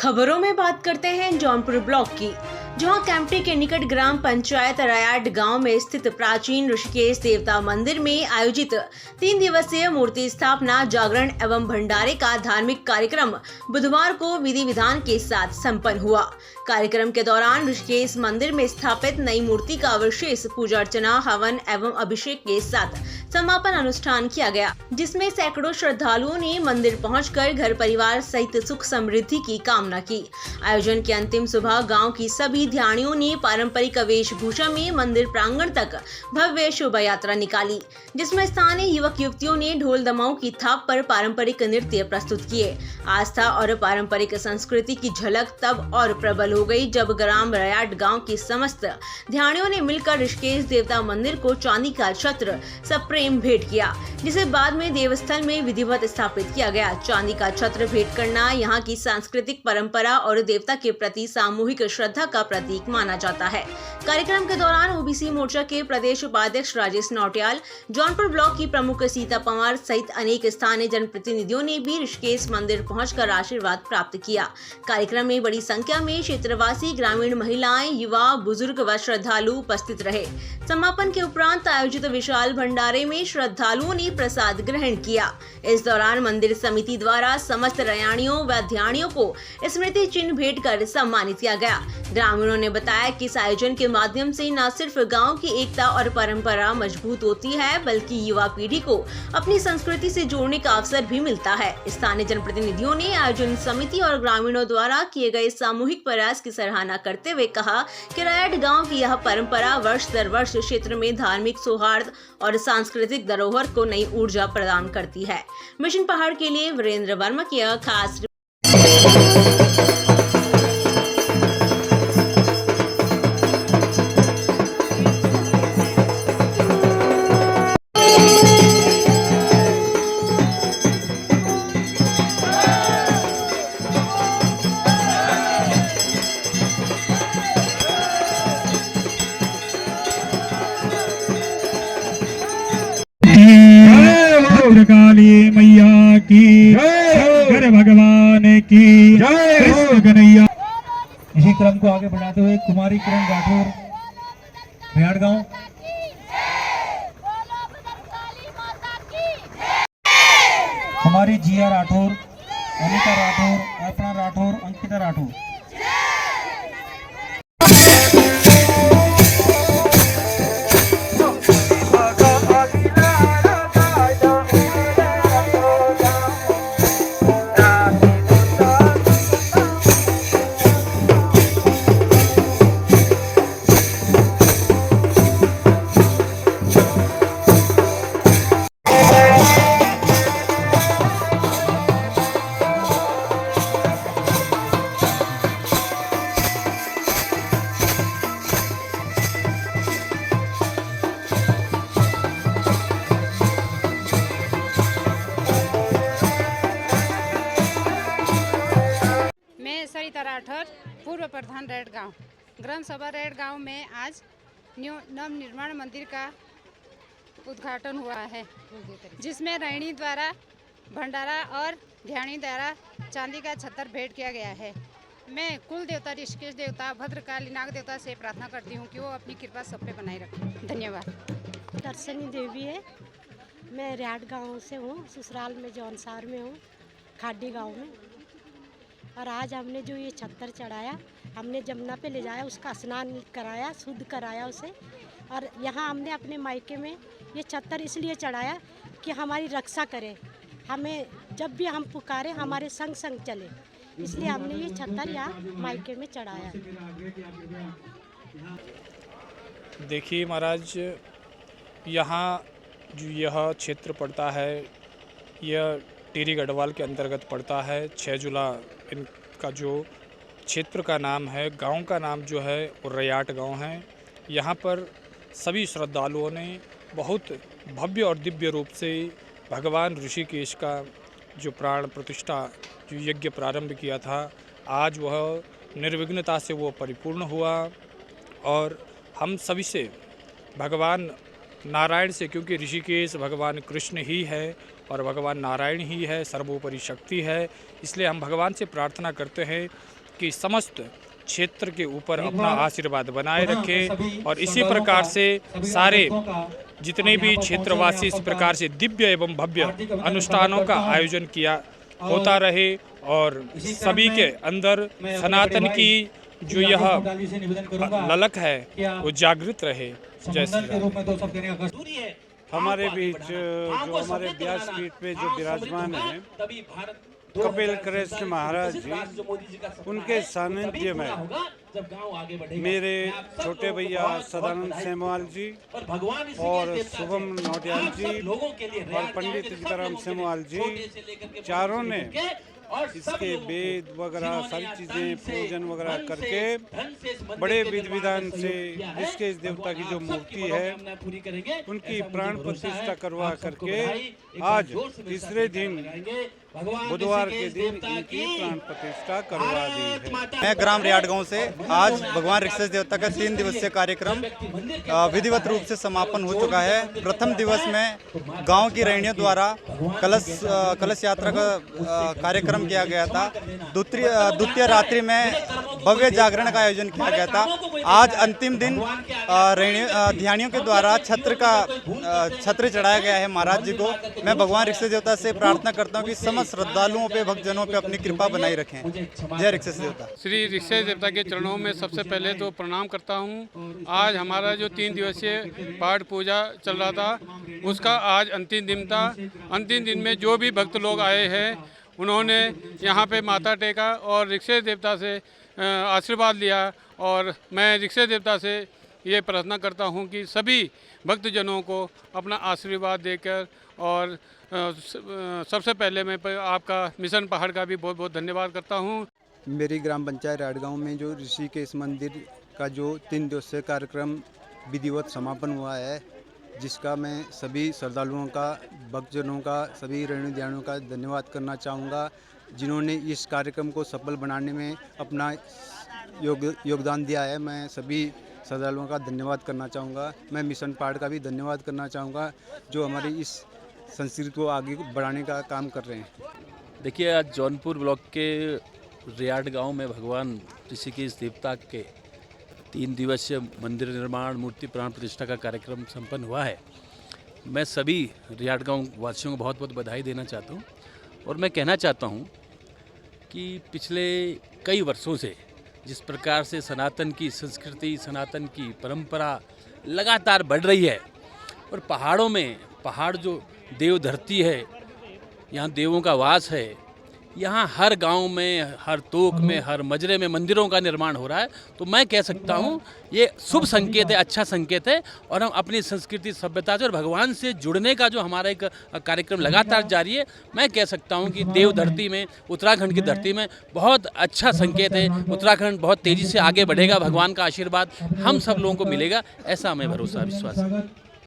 खबरों में बात करते हैं जौनपुर ब्लॉक की, जहां कैंपटी के निकट ग्राम पंचायत रयाट गांव में स्थित प्राचीन ऋषिकेश देवता मंदिर में आयोजित 3 दिवसीय मूर्ति स्थापना, जागरण एवं भंडारे का धार्मिक कार्यक्रम बुधवार को विधि विधान के साथ संपन्न हुआ। कार्यक्रम के दौरान ऋषिकेश मंदिर में स्थापित नई मूर्ति का विशेष पूजा अर्चना, हवन एवं अभिषेक के साथ समापन अनुष्ठान किया गया, जिसमें सैकड़ों श्रद्धालुओं ने मंदिर पहुंचकर घर परिवार सहित सुख समृद्धि की कामना की। आयोजन की अंतिम सुबह गांव की सभी ध्यानियों ने पारंपरिक वेशभूषा में मंदिर प्रांगण तक भव्य शोभा यात्रा निकाली, जिसमें स्थानीय युवक युवतियों ने ढोल दमाऊ की थाप पर पारंपरिक नृत्य प्रस्तुत किए। आस्था और पारंपरिक संस्कृति की झलक तब और प्रबल हो गई जब ग्राम रयाट गांव की समस्त ध्यानियों ने मिलकर ऋषिकेश देवता मंदिर को चांदी का छत्र सप्रेम भेंट किया, जिसे बाद में देवस्थल में विधिवत स्थापित किया गया। चांदी का छत्र भेंट करना यहाँ की सांस्कृतिक परंपरा और देवता के प्रति सामूहिक श्रद्धा का प्रतीक माना जाता है। कार्यक्रम के दौरान ओबीसी मोर्चा के प्रदेश उपाध्यक्ष राजेश नौटियाल, जौनपुर ब्लॉक की प्रमुख सीता पंवार सहित अनेक स्थानीय जनप्रतिनिधियों ने भी ऋषिकेश मंदिर पहुंचकर आशीर्वाद प्राप्त किया। कार्यक्रम में बड़ी संख्या में क्षेत्रवासी, ग्रामीण महिलाएं, युवा, बुजुर्ग व श्रद्धालु उपस्थित रहे। समापन के उपरांत आयोजित विशाल भंडारे में श्रद्धालुओं ने प्रसाद ग्रहण किया। इस दौरान मंदिर समिति द्वारा समस्त रयाणियों व ध्यानियों को स्मृति चिन्ह भेंट कर सम्मानित किया गया। ग्रामीणों ने बताया कि इस आयोजन के माध्यम से न सिर्फ गांव की एकता और परंपरा मजबूत होती है, बल्कि युवा पीढ़ी को अपनी संस्कृति से जोड़ने का अवसर भी मिलता है। स्थानीय जनप्रतिनिधियों ने आयोजन समिति और ग्रामीणों द्वारा किए गए सामूहिक प्रयास की सराहना करते हुए कहा कि रयाट गांव की यह परंपरा वर्ष दर वर्ष क्षेत्र में धार्मिक सौहार्द और सांस्कृतिक धरोहर को नई ऊर्जा प्रदान करती है। मिशन पहाड़ के लिए वीरेंद्र वर्मा की खास काली मैया की जय, भगवान की जय, कन्हैया। इसी क्रम को आगे बढ़ाते हुए कुमारी किरण राठौर, रयाट गांव। कुमारी जिया राठौर, अनिता राठौर, अर्पणा राठौर, अंकिता राठौर। सरिता राठौर, पूर्व प्रधान रैट गांव। ग्राम सभा रैट गांव में आज नव निर्माण मंदिर का उद्घाटन हुआ है, जिसमें रैणी द्वारा भंडारा और ध्यानी द्वारा चांदी का छत्र भेंट किया गया है। मैं कुल देवता ऋषिकेश देवता भद्रकाली नाग देवता से प्रार्थना करती हूँ कि वो अपनी कृपा सब पे बनाए रखें। धन्यवाद। दर्शनी देवी है, मैं रयाट गांव से हूँ, ससुराल में जौनसार में हूँ, खाडी गांव में। और आज हमने जो ये छत्तर चढ़ाया, हमने जमुना पे ले जाया, उसका स्नान कराया, शुद्ध कराया उसे। और यहाँ हमने अपने मायके में ये छत्तर इसलिए चढ़ाया कि हमारी रक्षा करे, हमें जब भी हम पुकारे हमारे संग संग चले, इसलिए हमने ये छत्तर यहाँ मायके में चढ़ाया। देखिए महाराज, यहाँ जो यह क्षेत्र पड़ता है, यह टिहरी गढ़वाल के अंतर्गत पड़ता है। 6 जुला इनका जो क्षेत्र का नाम है, गांव का नाम जो है वो रयाट गांव है। यहाँ पर सभी श्रद्धालुओं ने बहुत भव्य और दिव्य रूप से भगवान ऋषिकेश का जो प्राण प्रतिष्ठा जो यज्ञ प्रारंभ किया था, आज वह निर्विघ्नता से वो परिपूर्ण हुआ। और हम सभी से भगवान नारायण से, क्योंकि ऋषिकेश भगवान कृष्ण ही है और भगवान नारायण ही है, सर्वोपरि शक्ति है। इसलिए हम भगवान से प्रार्थना करते हैं कि समस्त क्षेत्र के ऊपर अपना आशीर्वाद बनाए रखें और इसी प्रकार से सारे जितने भी क्षेत्रवासी इस प्रकार से दिव्य एवं भव्य अनुष्ठानों का आयोजन किया होता रहे और सभी के अंदर सनातन की जो यह ललक है वो जागृत रहे। जय श्री राम। हमारे बीच जो हमारे व्यासपीठ पे जो विराजमान है कपिल कृष्ण महाराज जी, उनके सानिध्य में मेरे छोटे भैया सदानंद सेमवाल जी और शुभम नौटियाल जी और पंडित सीताराम सेमवाल जी, चारों ने इसके वेद वगैरह सारी चीज़ें पूजन वगैरह करके बड़े विधि विधान से इसके इस देवता की जो मूर्ति है उनकी प्राण प्रतिष्ठा करवा करके आज तीसरे दिन बुधवार के दिन इनकी प्राण प्रतिष्ठा करवा दी है। मैं ग्राम रियाट गांव से आज भगवान ऋषिकेश देवता का 3 दिवसीय कार्यक्रम विधिवत रूप से समापन हो चुका है। प्रथम दिवस में गांव की रैणियों द्वारा कलश यात्रा का कार्यक्रम किया गया था। द्वितीय रात्रि में भव्य जागरण का आयोजन किया गया था। आज अंतिम दिन ध्यानियों के द्वारा छत्र चढ़ाया गया है महाराज जी को। मैं भगवान ऋषिकेश देवता से प्रार्थना करता हूँ कि समस्त श्रद्धालुओं पे, भक्तजनों पे अपनी कृपा बनाई रखें। जय ऋषिकेश देवता। श्री ऋषिकेश देवता के चरणों में सबसे पहले तो प्रणाम करता हूँ। आज हमारा जो 3 दिवसीय पाठ पूजा चल रहा था उसका आज अंतिम दिन था। अंतिम दिन में जो भी भक्त लोग आए हैं उन्होंने यहाँ पे माथा टेका और ऋषिकेश देवता से आशीर्वाद लिया और मैं ऋषिकेश देवता से ये प्रार्थना करता हूँ कि सभी भक्तजनों को अपना आशीर्वाद देकर और सबसे पहले मैं आपका मिशन पहाड़ का भी बहुत बहुत धन्यवाद करता हूँ। मेरी ग्राम पंचायत राट गाँव में जो ऋषिकेश मंदिर का जो 3 दिवसीय कार्यक्रम विधिवत समापन हुआ है, जिसका मैं सभी श्रद्धालुओं का, भक्तजनों का, सभी ऋणियाणियों का धन्यवाद करना चाहूँगा जिन्होंने इस कार्यक्रम को सफल बनाने में अपना योगदान दिया है। मैं सभी श्रद्धालुओं का धन्यवाद करना चाहूँगा। मैं मिशन पहाड़ का भी धन्यवाद करना चाहूँगा जो हमारी इस संस्कृति को आगे बढ़ाने का काम कर रहे हैं। देखिए, आज जौनपुर ब्लॉक के रियाट गांव में भगवान ऋषिकेश देवता के 3 दिवसीय मंदिर निर्माण, मूर्ति प्राण प्रतिष्ठा का कार्यक्रम संपन्न हुआ है। मैं सभी रियाट गांव वासियों को बहुत बहुत बधाई देना चाहता हूं और मैं कहना चाहता हूं कि पिछले कई वर्षों से जिस प्रकार से सनातन की संस्कृति, सनातन की परंपरा लगातार बढ़ रही है और पहाड़ जो देव धरती है, यहाँ देवों का वास है, यहाँ हर गांव में, हर तोक में, हर मजरे में मंदिरों का निर्माण हो रहा है, तो मैं कह सकता हूँ ये शुभ संकेत है, अच्छा संकेत है और हम अपनी संस्कृति, सभ्यता से और भगवान से जुड़ने का जो हमारा एक कार्यक्रम लगातार जारी है, मैं कह सकता हूँ कि देव धरती में, उत्तराखंड की धरती में बहुत अच्छा संकेत है। उत्तराखंड बहुत तेज़ी से आगे बढ़ेगा, भगवान का आशीर्वाद हम सब लोगों को मिलेगा, ऐसा हमें भरोसा, विश्वास है।